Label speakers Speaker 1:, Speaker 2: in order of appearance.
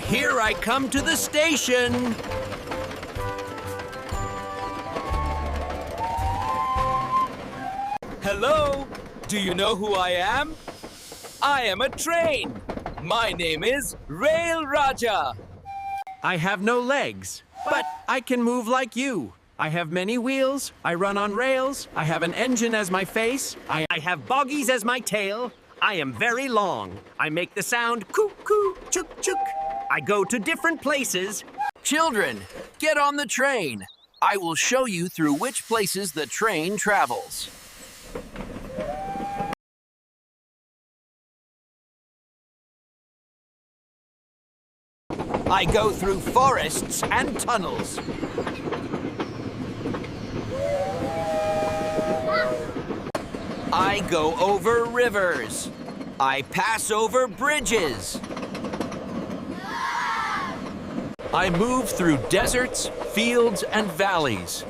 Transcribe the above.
Speaker 1: here I come to the station. Hello, do you know who I am? I am a train. My name is Rail Raja. I have no legs, but I can move like you. I have many wheels, I run on rails, I have an engine as my face, I have boggies as my tail. I am very long. I make the sound coo-coo, chook-chook. I go to different places. Children, get on the train. I will show you through which places the train travels. I go through forests and tunnels. I go over rivers. I pass over bridges. I move through deserts, fields, and valleys.